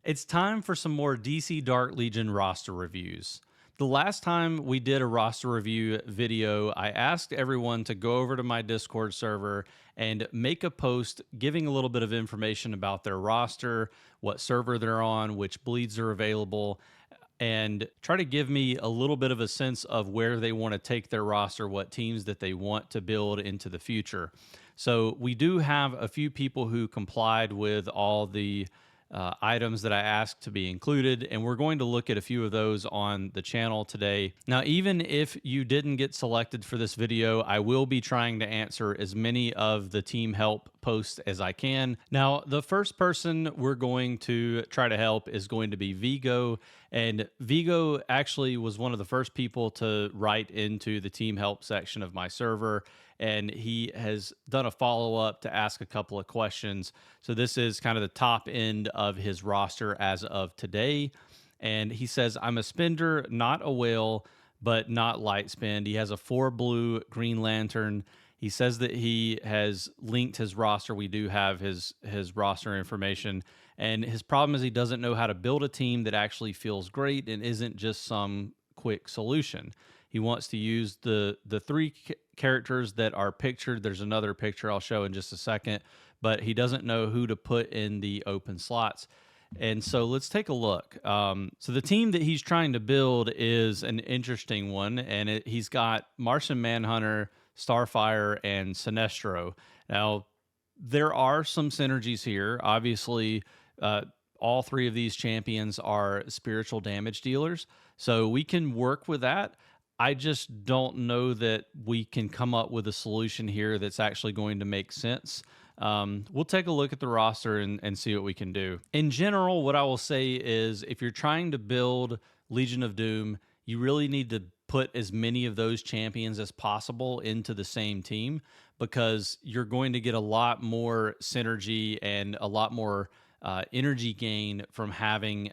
It's time for some more DC Dark Legion roster reviews. The last time we did a roster review video, I asked everyone to go over to my Discord server and make a post giving a little bit of information about their roster, what server they're on, which bleeds are available, and try to give me a little bit of a sense of where they want to take their roster, what teams that they want to build into the future. So we do have a few people who complied with all the items that I asked to be included, and we're going to look at a few of those on the channel today. Now, even if you didn't get selected for this video, I will be trying to answer as many of the team help posts as I can. Now, the first person we're going to try to help is going to be Vigo, and Vigo actually was one of the first people to write into the team help section of my server, and he has done a follow-up to ask a couple of questions. So this is kind of the top end of his roster as of today. And he says, I'm a spender, not a whale, but not light spend. He has a 4 blue Green Lantern. He says that he has linked his roster. We do have his roster information. And his problem is he doesn't know how to build a team that actually feels great and isn't just some quick solution. He wants to use the three characters that are pictured. There's another picture I'll show in just a second, but he doesn't know who to put in the open slots. And so let's take a look. So the team that he's trying to build is an interesting one, and he's got Martian Manhunter, Starfire, and Sinestro. Now, there are some synergies here. Obviously, all three of these champions are spiritual damage dealers, so we can work with that. I just don't know that we can come up with a solution here that's actually going to make sense. We'll take a look at the roster and see what we can do. In general, what I will say is if you're trying to build Legion of Doom, you really need to put as many of those champions as possible into the same team, because you're going to get a lot more synergy and a lot more energy gain from having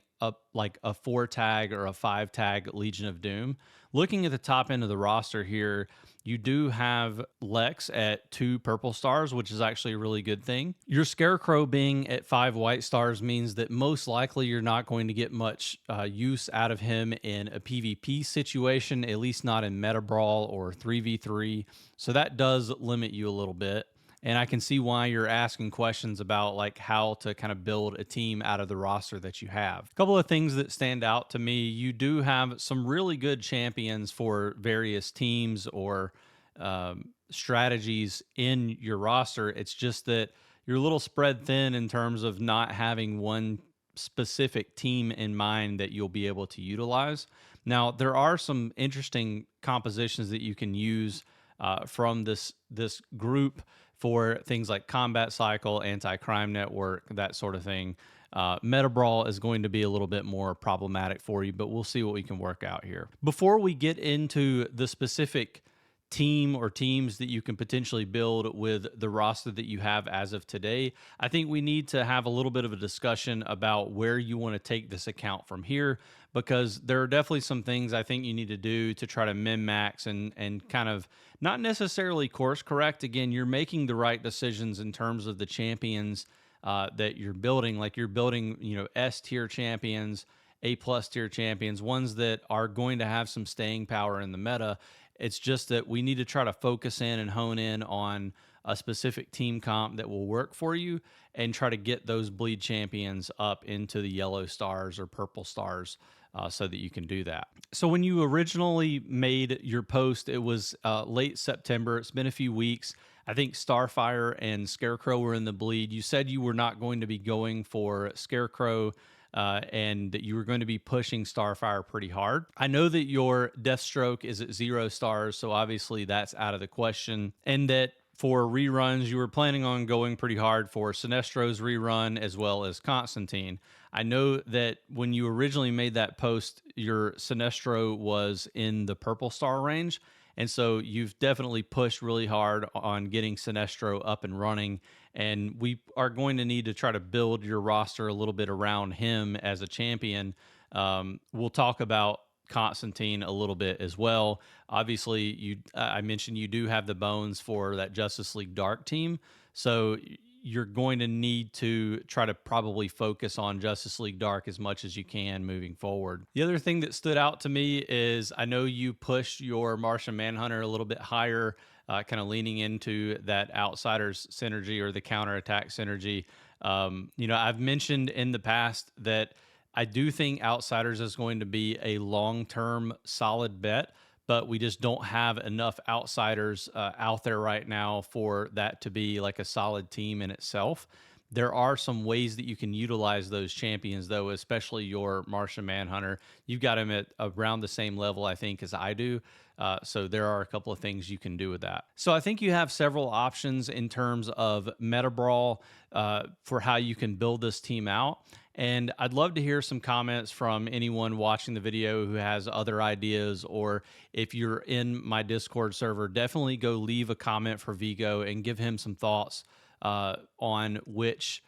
like a 4 tag or a 5 tag Legion of Doom. Looking at the top end of the roster here, you do have Lex at 2 purple stars, which is actually a really good thing. Your Scarecrow being at 5 white stars means that most likely you're not going to get much use out of him in a PvP situation, at least not in Meta Brawl or 3v3. So that does limit you a little bit. And I can see why you're asking questions about like how to kind of build a team out of the roster that you have. A couple of things that stand out to me: you do have some really good champions for various teams or strategies in your roster. It's just that you're a little spread thin in terms of not having one specific team in mind that you'll be able to utilize. Now, there are some interesting compositions that you can use from this group for things like Combat Cycle, Anti-Crime Network, that sort of thing. Meta Brawl is going to be a little bit more problematic for you, but we'll see what we can work out here. Before we get into the specific team or teams that you can potentially build with the roster that you have as of today, I think we need to have a little bit of a discussion about where you want to take this account from here, because there are definitely some things I think you need to do to try to min-max and kind of not necessarily course correct. Again, you're making the right decisions in terms of the champions that you're building. Like you're building, S tier champions, A+ tier champions, ones that are going to have some staying power in the meta. It's just that we need to try to focus in and hone in on a specific team comp that will work for you and try to get those bleed champions up into the yellow stars or purple stars so that you can do that. So when you originally made your post, it was late September. It's been a few weeks. I think Starfire and Scarecrow were in the bleed. You said you were not going to be going for Scarecrow and that you were going to be pushing Starfire pretty hard. I know that your Deathstroke is at 0 stars, so obviously that's out of the question. And that for reruns, you were planning on going pretty hard for Sinestro's rerun as well as Constantine. I know that when you originally made that post, your Sinestro was in the purple star range. And so you've definitely pushed really hard on getting Sinestro up and running. And we are going to need to try to build your roster a little bit around him as a champion. We'll talk about Constantine a little bit as well. Obviously, I mentioned you do have the bones for that Justice League Dark team. So you're going to need to try to probably focus on Justice League Dark as much as you can moving forward. The other thing that stood out to me is I know you pushed your Martian Manhunter a little bit higher, kind of leaning into that Outsiders synergy or the counterattack synergy. I've mentioned in the past that I do think Outsiders is going to be a long term solid bet, but we just don't have enough outsiders out there right now for that to be like a solid team in itself. There are some ways that you can utilize those champions, though, especially your Martian Manhunter. You've got him at around the same level, I think, as I do. So there are a couple of things you can do with that. So I think you have several options in terms of Meta Brawl for how you can build this team out. And I'd love to hear some comments from anyone watching the video who has other ideas, or if you're in my Discord server, definitely go leave a comment for Vigo and give him some thoughts on which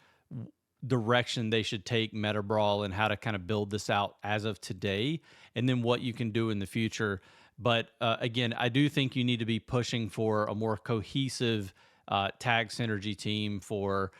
direction they should take Meta Brawl and how to kind of build this out as of today, and then what you can do in the future. But again, I do think you need to be pushing for a more cohesive tag synergy team for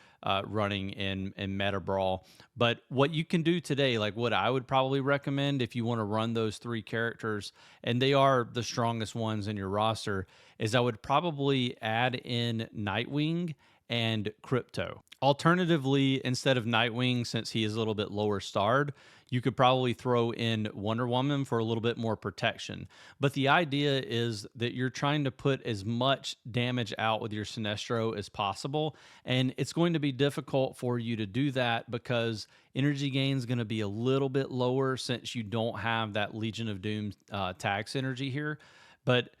running in Meta Brawl. But what you can do today, like what I would probably recommend if you want to run those three characters, and they are the strongest ones in your roster, is I would probably add in Nightwing and Crypto. Alternatively, instead of Nightwing, since he is a little bit lower starred, you could probably throw in Wonder Woman for a little bit more protection. But the idea is that you're trying to put as much damage out with your Sinestro as possible. And it's going to be difficult for you to do that because energy gain is going to be a little bit lower since you don't have that Legion of Doom tag synergy here. But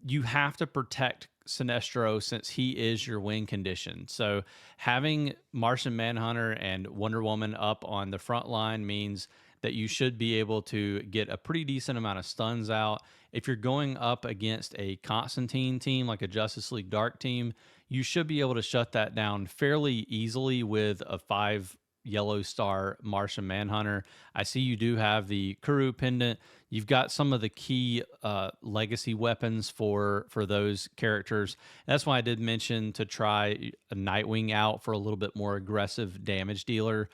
you have to protect Sinestro since he is your win condition. So having Martian Manhunter and Wonder Woman up on the front line means that you should be able to get a pretty decent amount of stuns out. If you're going up against a Constantine team, like a Justice League Dark team, you should be able to shut that down fairly easily with a 5 yellow star Martian Manhunter. I see you do have the Kuru pendant. You've got some of the key legacy weapons for those characters. That's why I did mention to try a Nightwing out for a little bit more aggressive damage dealer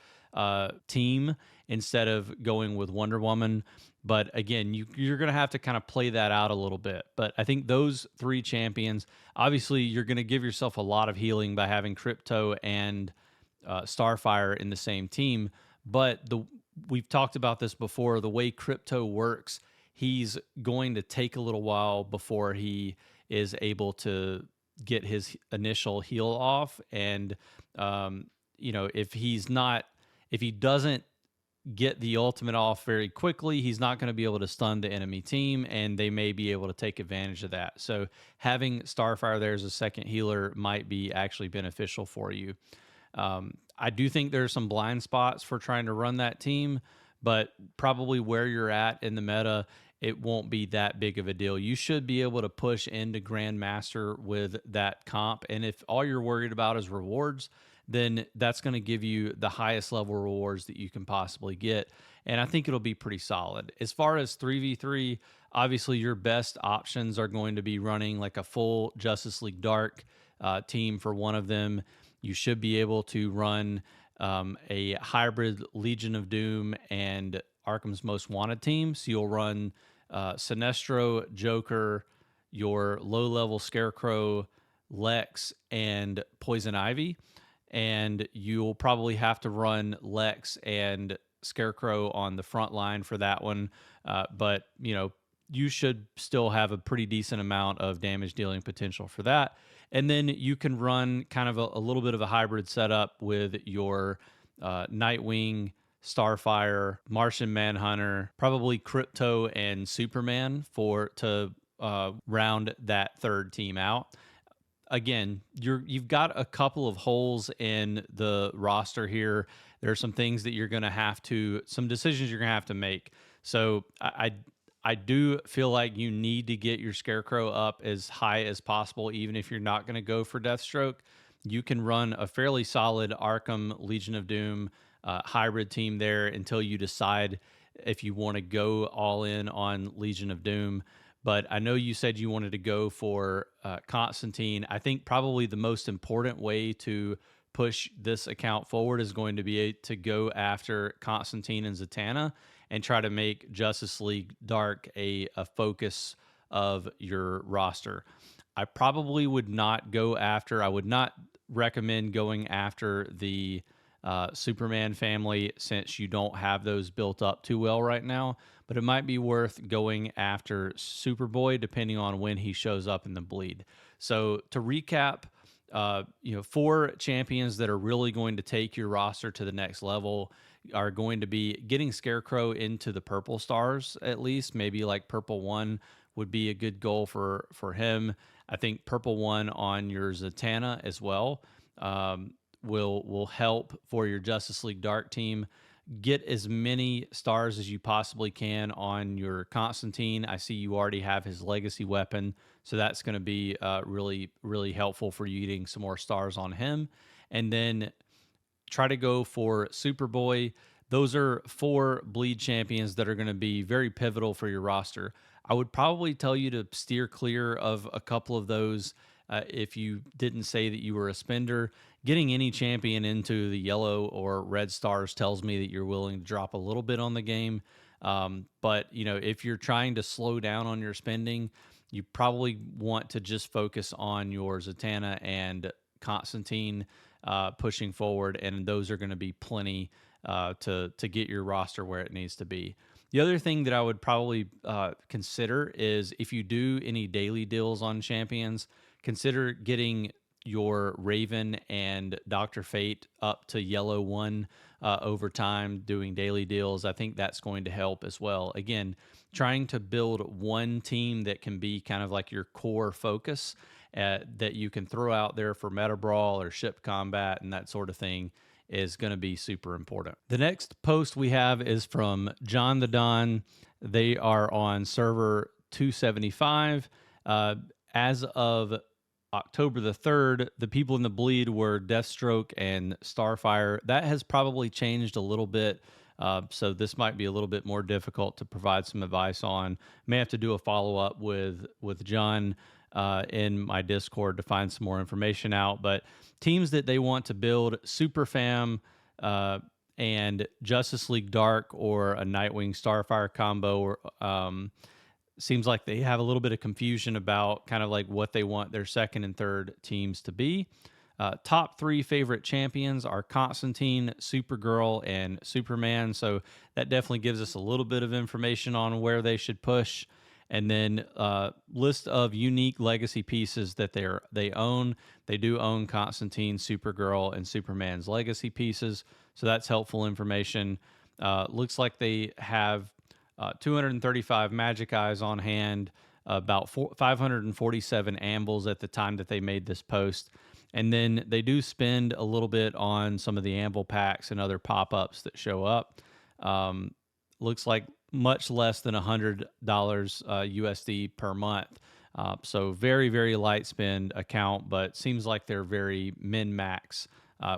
team instead of going with Wonder Woman. But again, you're going to have to kind of play that out a little bit. But I think those three champions, obviously, you're going to give yourself a lot of healing by having Crypto and Starfire in the same team. But we've talked about this before. The way Crypto works, he's going to take a little while before he is able to get his initial heal off. And if he doesn't get the ultimate off very quickly, he's not going to be able to stun the enemy team, and they may be able to take advantage of that. So having Starfire there as a second healer might be actually beneficial for you. I do think there's some blind spots for trying to run that team, but probably where you're at in the meta, it won't be that big of a deal. You should be able to push into Grandmaster with that comp. And if all you're worried about is rewards, then that's going to give you the highest level rewards that you can possibly get. And I think it'll be pretty solid. As far as 3v3, obviously your best options are going to be running like a full Justice League Dark team for one of them. You should be able to run a hybrid Legion of Doom and Arkham's Most Wanted team. So you'll run Sinestro, Joker, your low-level Scarecrow, Lex, and Poison Ivy. And you'll probably have to run Lex and Scarecrow on the front line for that one. But, you should still have a pretty decent amount of damage dealing potential for that. And then you can run kind of a little bit of a hybrid setup with your Nightwing, Starfire, Martian Manhunter, probably Crypto and Superman to round that third team out. Again, you've got a couple of holes in the roster here. There are some things that some decisions you're gonna have to make. So I do feel like you need to get your Scarecrow up as high as possible, even if you're not going to go for Deathstroke. You can run a fairly solid Arkham Legion of Doom hybrid team there until you decide if you want to go all in on Legion of Doom. But I know you said you wanted to go for Constantine. I think probably the most important way to push this account forward is going to be to go after Constantine and Zatanna and try to make Justice League Dark a focus of your roster. I probably would not go after, I would not recommend going after the Superman family since you don't have those built up too well right now. But it might be worth going after Superboy depending on when he shows up in the bleed. So to recap, 4 champions that are really going to take your roster to the next level are going to be getting Scarecrow into the purple stars, at least maybe like purple 1 would be a good goal for him. I think purple 1 on your Zatanna as well will help for your Justice League Dark team. Get as many stars as you possibly can on your Constantine. I see you already have his legacy weapon, so that's going to be really, really helpful for you getting some more stars on him. And then try to go for Superboy. Those are 4 bleed champions that are going to be very pivotal for your roster. I would probably tell you to steer clear of a couple of those if you didn't say that you were a spender. Getting any champion into the yellow or red stars tells me that you're willing to drop a little bit on the game. But, if you're trying to slow down on your spending, you probably want to just focus on your Zatanna and Constantine pushing forward, and those are going to be plenty to get your roster where it needs to be. The other thing that I would probably consider is if you do any daily deals on champions, consider getting your Raven and Dr. Fate up to yellow 1 over time, doing daily deals. I think that's going to help as well. Again, trying to build one team that can be kind of like your core focus that you can throw out there for meta brawl or ship combat and that sort of thing is going to be super important. The next post we have is from John the Don. They are on server 275. As of October the 3rd, the people in the bleed were Deathstroke and Starfire. That has probably changed a little bit. So this might be a little bit more difficult to provide some advice on. May have to do a follow-up with John in my Discord to find some more information out. But teams that they want to build, Superfam and Justice League Dark or a Nightwing Starfire combo, or seems like they have a little bit of confusion about kind of like what they want their second and third teams to be. Top 3 favorite champions are Constantine, Supergirl, and Superman. So that definitely gives us a little bit of information on where they should push. And then list of unique legacy pieces that they own. They do own Constantine, Supergirl, and Superman's legacy pieces. So that's helpful information. Looks like they have 235 Magic Eyes on hand, about 547 Ambles at the time that they made this post. And then they do spend a little bit on some of the Anvil packs and other pop-ups that show up. Looks like much less than $100 USD per month. So very, very light spend account, but seems like they're very min-max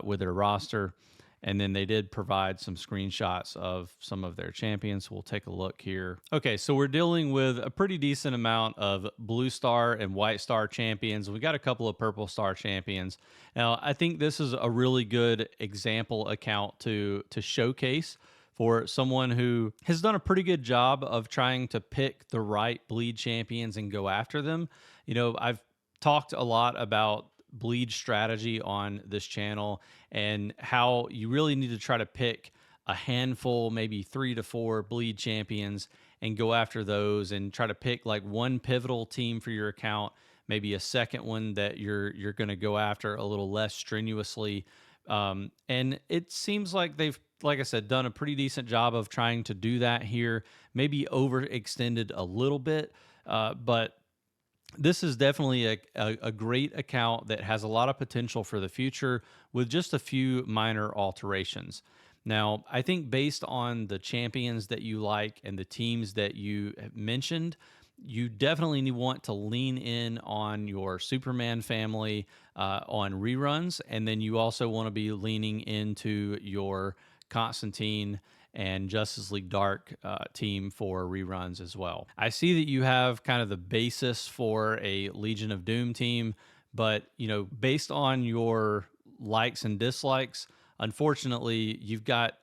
with their roster. And then they did provide some screenshots of some of their champions. We'll take a look here. Okay, so we're dealing with a pretty decent amount of Blue Star and White Star champions. We got a couple of Purple Star champions. Now, I think this is a really good example account to showcase for someone who has done a pretty good job of trying to pick the right bleed champions and go after them. I've talked a lot about bleed strategy on this channel and how you really need to try to pick a handful, maybe 3 to 4 bleed champions and go after those and try to pick like one pivotal team for your account, maybe a second one that you're going to go after a little less strenuously. And it seems like they've, like I said, done a pretty decent job of trying to do that here, maybe overextended a little bit, but this is definitely a great account that has a lot of potential for the future with just a few minor alterations. Now, I think based on the champions that you like and the teams that you have mentioned, you definitely want to lean in on your Superman family on reruns, and then you also want to be leaning into your Constantine and Justice League Dark team for reruns as well. I see that you have kind of the basis for a Legion of Doom team, but based on your likes and dislikes. Unfortunately, you've got,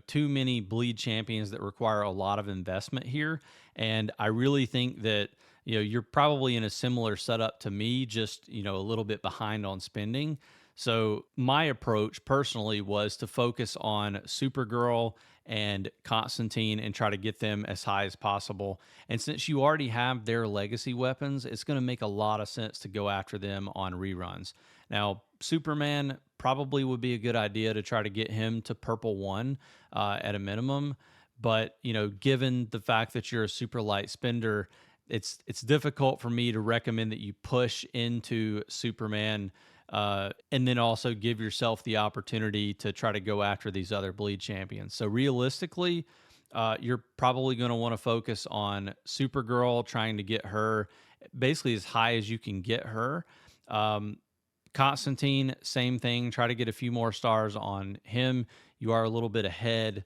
too many bleed champions that require a lot of investment here. And I really think that, you're probably in a similar setup to me, just, a little bit behind on spending. So my approach personally was to focus on Supergirl and Constantine and try to get them as high as possible. And since you already have their legacy weapons, it's going to make a lot of sense to go after them on reruns. Now, Superman probably would be a good idea to try to get him to purple one at a minimum. But, given the fact that you're a super light spender, it's difficult for me to recommend that you push into Superman, and then also give yourself the opportunity to try to go after these other bleed champions. So realistically, you're probably going to want to focus on Supergirl, trying to get her basically as high as you can get her. Constantine, same thing. Try to get a few more stars on him. You are a little bit ahead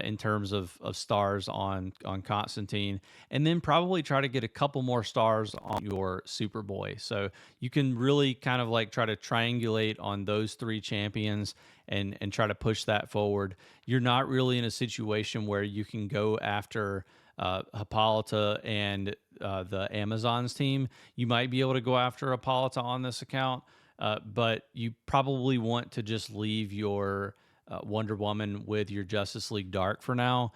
in terms of stars on Constantine, and then probably try to get a couple more stars on your Superboy. So you can really kind of like try to triangulate on those three champions and try to push that forward. You're not really in a situation where you can go after Hippolyta and the Amazons team. You might be able to go after Hippolyta on this account, but you probably want to just leave your Wonder Woman with your Justice League Dark for now.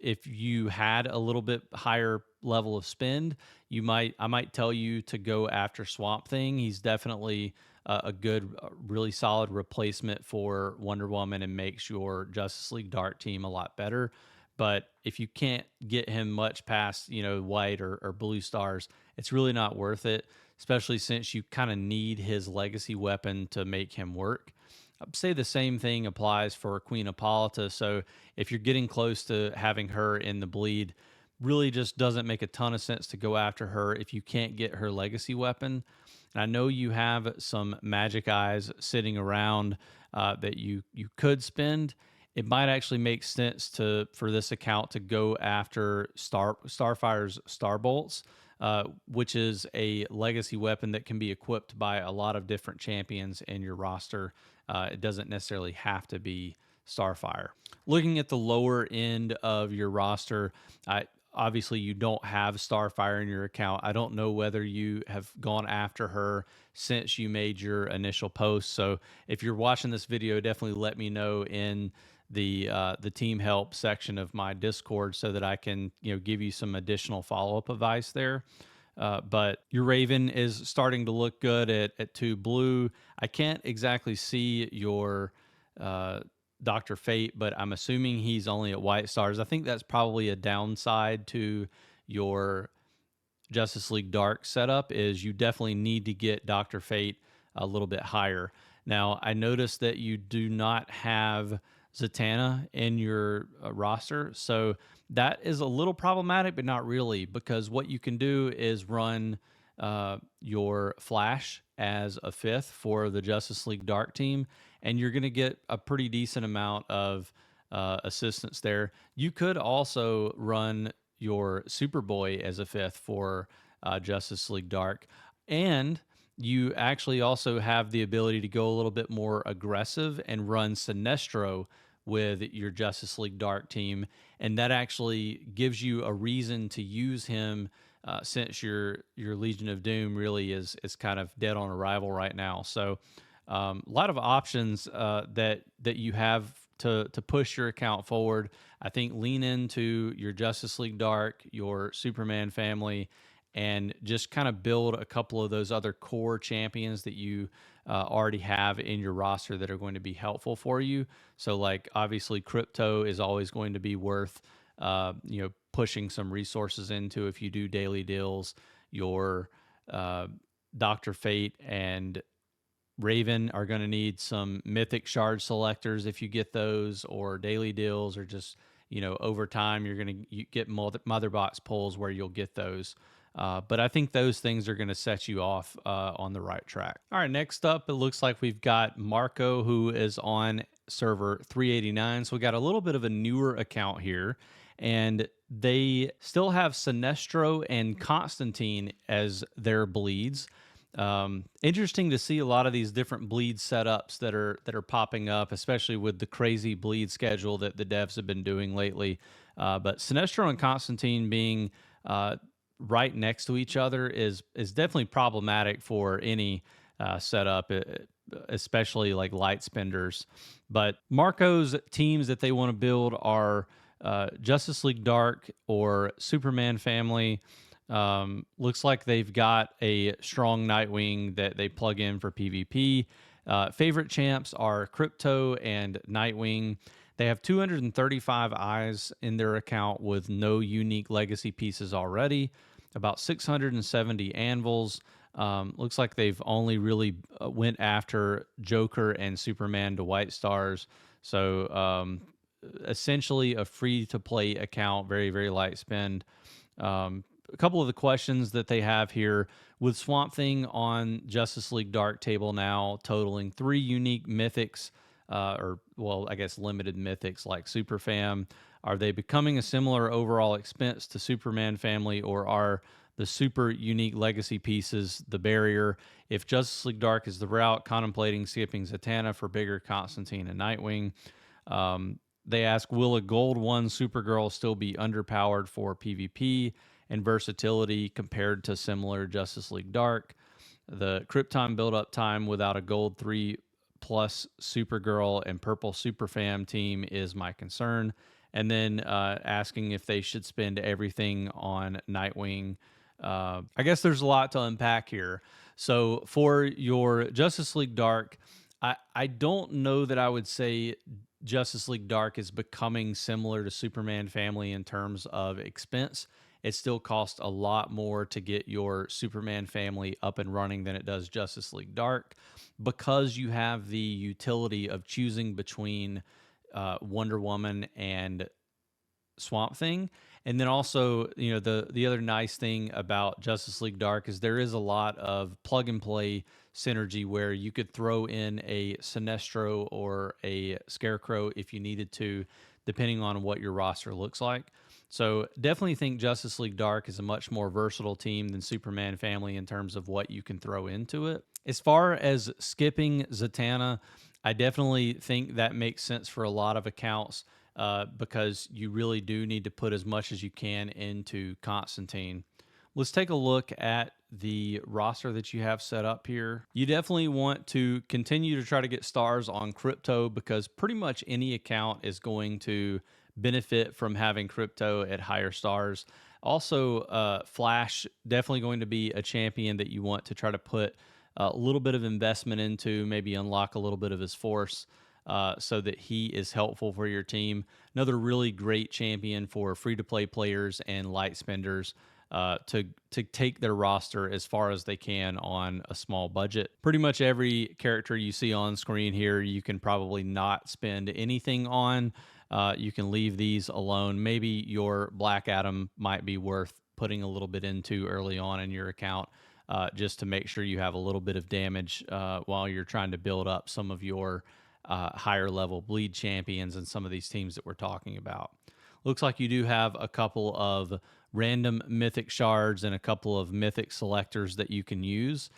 If you had a little bit higher level of spend, I might tell you to go after Swamp Thing. He's definitely a good, really solid replacement for Wonder Woman and makes your Justice League Dark team a lot better. But if you can't get him much past, white or blue stars, it's really not worth it, especially since you kind of need his legacy weapon to make him work. I'd say the same thing applies for Queen Hippolyta. So if you're getting close to having her in the bleed, really just doesn't make a ton of sense to go after her if you can't get her legacy weapon. And I know you have some magic eyes sitting around that you could spend. It might actually make sense for this account to go after Starfire's Starbolts, which is a legacy weapon that can be equipped by a lot of different champions in your roster. It doesn't necessarily have to be Starfire. Looking at the lower end of your roster, obviously you don't have Starfire in your account. I don't know whether you have gone after her since you made your initial post. So if you're watching this video, definitely let me know in the team help section of my Discord so that I can give you some additional follow-up advice there. But your Raven is starting to look good at 2 blue. I can't exactly see your Dr. Fate, but I'm assuming he's only at white stars. I think that's probably a downside to your Justice League Dark setup, is you definitely need to get Dr. Fate a little bit higher. Now, I noticed that you do not have Zatanna in your roster, so that is a little problematic, but not really, because what you can do is run your Flash as a 5th for the Justice League Dark team, and you're going to get a pretty decent amount of assistance there. You could also run your Superboy as a 5th for Justice League Dark, and you actually also have the ability to go a little bit more aggressive and run Sinestro with your Justice League Dark team, and that actually gives you a reason to use him since your Legion of Doom really is kind of dead on arrival right now. So a lot of options that you have to push your account forward. I think lean into your Justice League Dark, your Superman family, and just kind of build a couple of those other core champions that you already have in your roster that are going to be helpful for you. So like obviously Crypto is always going to be worth pushing some resources into if you do daily deals. Your Dr. Fate and Raven are going to need some mythic shard selectors if you get those, or daily deals, or just over time you're going to get mother box pulls where you'll get those. But I think those things are going to set you off on the right track. All right, next up, it looks like we've got Marco, who is on server 389. So we got a little bit of a newer account here, and they still have Sinestro and Constantine as their bleeds. Interesting to see a lot of these different bleed setups that are popping up, especially with the crazy bleed schedule that the devs have been doing lately. But Sinestro and Constantine being uh, right next to each other is definitely problematic for any setup, especially like light spenders. But Marco's teams that they want to build are Justice League Dark or Superman Family. Looks like they've got a strong Nightwing that they plug in for PvP. Favorite champs are Crypto and Nightwing. They have 235 eyes in their account with no unique legacy pieces already, about 670 anvils. Looks like they've only really went after Joker and Superman to White Stars. So essentially a free to play account, very, very light spend. A couple of the questions that they have here with Swamp Thing on Justice League Dark table now, totaling 3 unique mythics, or well, I guess limited mythics like Super Fam. Are they becoming a similar overall expense to Superman Family, or are the super unique legacy pieces the barrier? If Justice League Dark is the route, contemplating skipping Zatanna for bigger Constantine and Nightwing. They ask, will a gold 1 Supergirl still be underpowered for PvP and versatility compared to similar Justice League Dark? The Krypton build-up time without a gold 3 plus Supergirl and purple Superfam team is my concern. And then asking if they should spend everything on Nightwing. I guess there's a lot to unpack here. So for your Justice League Dark, I don't know that I would say Justice League Dark is becoming similar to Superman Family in terms of expense. It still costs a lot more to get your Superman Family up and running than it does Justice League Dark, because you have the utility of choosing between Wonder Woman and Swamp Thing. And then also, the other nice thing about Justice League Dark is there is a lot of plug and play synergy where you could throw in a Sinestro or a Scarecrow if you needed to, depending on what your roster looks like. So definitely think Justice League Dark is a much more versatile team than Superman Family in terms of what you can throw into it. As far as skipping Zatanna, I definitely think that makes sense for a lot of accounts because you really do need to put as much as you can into Constantine. Let's take a look at the roster that you have set up here. You definitely want to continue to try to get stars on Crypto because pretty much any account is going to benefit from having Crypto at higher stars. Also, Flash, definitely going to be a champion that you want to try to put a little bit of investment into, maybe unlock a little bit of his force. So that he is helpful for your team. Another really great champion for free-to-play players and light spenders to take their roster as far as they can on a small budget. Pretty much every character you see on screen here, you can probably not spend anything on. You can leave these alone. Maybe your Black Adam might be worth putting a little bit into early on in your account. Just to make sure you have a little bit of damage while you're trying to build up some of your higher level bleed champions and some of these teams that we're talking about. Looks like you do have a couple of random mythic shards and a couple of mythic selectors that you can use.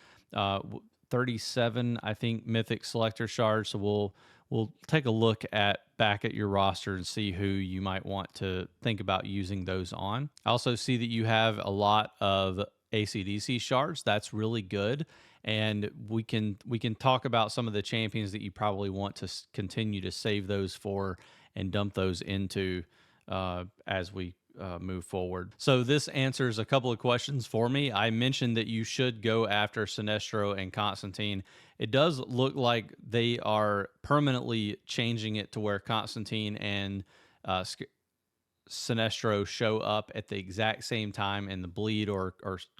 37, I think, mythic selector shards. So we'll take a look back at your roster and see who you might want to think about using those on. I also see that you have a lot of ACDC shards. That's really good. And we can talk about some of the champions that you probably want to continue to save those for and dump those into as we move forward. So this answers a couple of questions for me. I mentioned that you should go after Sinestro and Constantine. It does look like they are permanently changing it to where Constantine and Sinestro show up at the exact same time in the bleed or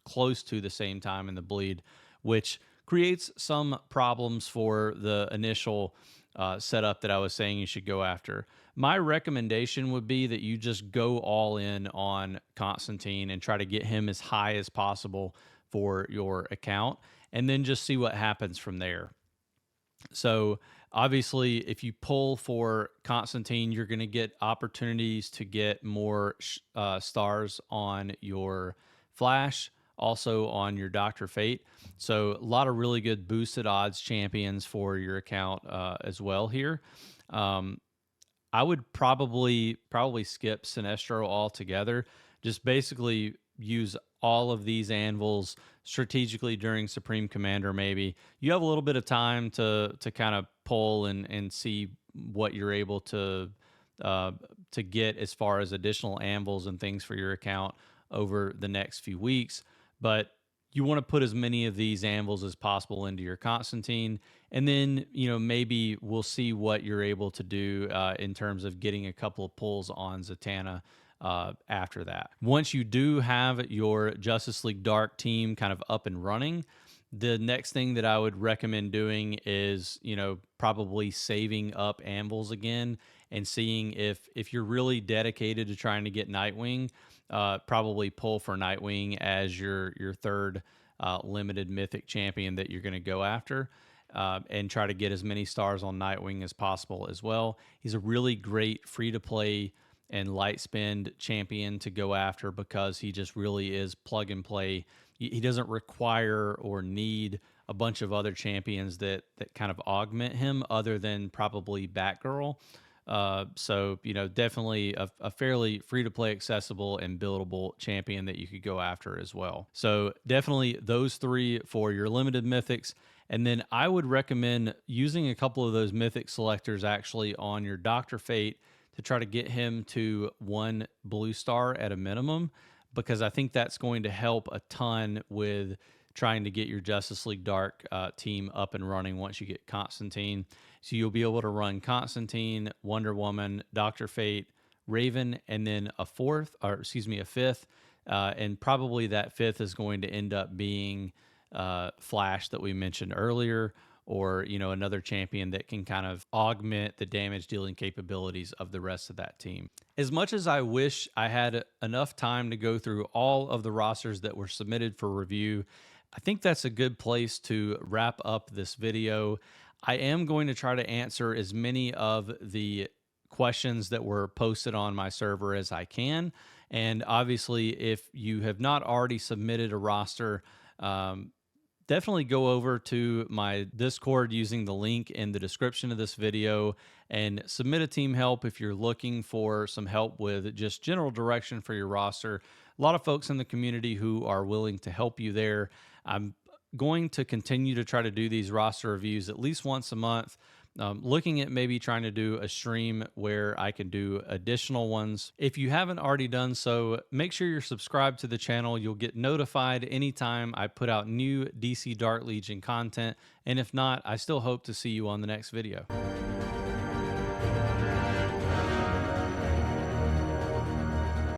close to the same time in the bleed, which creates some problems for the initial setup that I was saying you should go after. My recommendation would be that you just go all in on Constantine and try to get him as high as possible for your account, and then just see what happens from there. So obviously, if you pull for Constantine, you're going to get opportunities to get more stars on your Flash. also on your Dr. Fate. So a lot of really good boosted odds champions for your account as well here. Um, I would probably skip Sinestro altogether. Just basically use all of these anvils strategically during Supreme Commander. Maybe you have a little bit of time to kind of pull and see what you're able uh, to get as far as additional anvils and things for your account over the next few weeks. But you want to put as many of these anvils as possible into your Constantine, and then maybe we'll see what you're able to do in terms of getting a couple of pulls on Zatanna after that. Once you do have your Justice League Dark team kind of up and running, the next thing that I would recommend doing is, probably saving up anvils again and seeing if you're really dedicated to trying to get Nightwing, probably pull for Nightwing as your third limited mythic champion that you're going to go after. And try to get as many stars on Nightwing as possible as well. He's a really great free to play and light spend champion to go after because he just really is plug and play. He doesn't require or need a bunch of other champions that kind of augment him other than probably Batgirl. So, definitely a fairly free to play, accessible, and buildable champion that you could go after as well. So, definitely those three for your limited mythics. And then I would recommend using a couple of those mythic selectors actually on your Dr. Fate to try to get him to 1 blue star at a minimum, because I think that's going to help a ton with trying to get your Justice League Dark team up and running once you get Constantine. So you'll be able to run Constantine, Wonder Woman, Dr. Fate, Raven, and then a fifth. And probably that fifth is going to end up being Flash that we mentioned earlier, or another champion that can kind of augment the damage dealing capabilities of the rest of that team. As much as I wish I had enough time to go through all of the rosters that were submitted for review, I think that's a good place to wrap up this video. I am going to try to answer as many of the questions that were posted on my server as I can. And obviously, if you have not already submitted a roster, definitely go over to my Discord using the link in the description of this video and submit a team help if you're looking for some help with just general direction for your roster. A lot of folks in the community who are willing to help you there. I'm going to continue to try to do these roster reviews at least once a month. Looking at maybe trying to do a stream where I can do additional ones. If you haven't already done so, make sure you're subscribed to the channel. You'll get notified anytime I put out new DC Dark Legion content. And if not, I still hope to see you on the next video.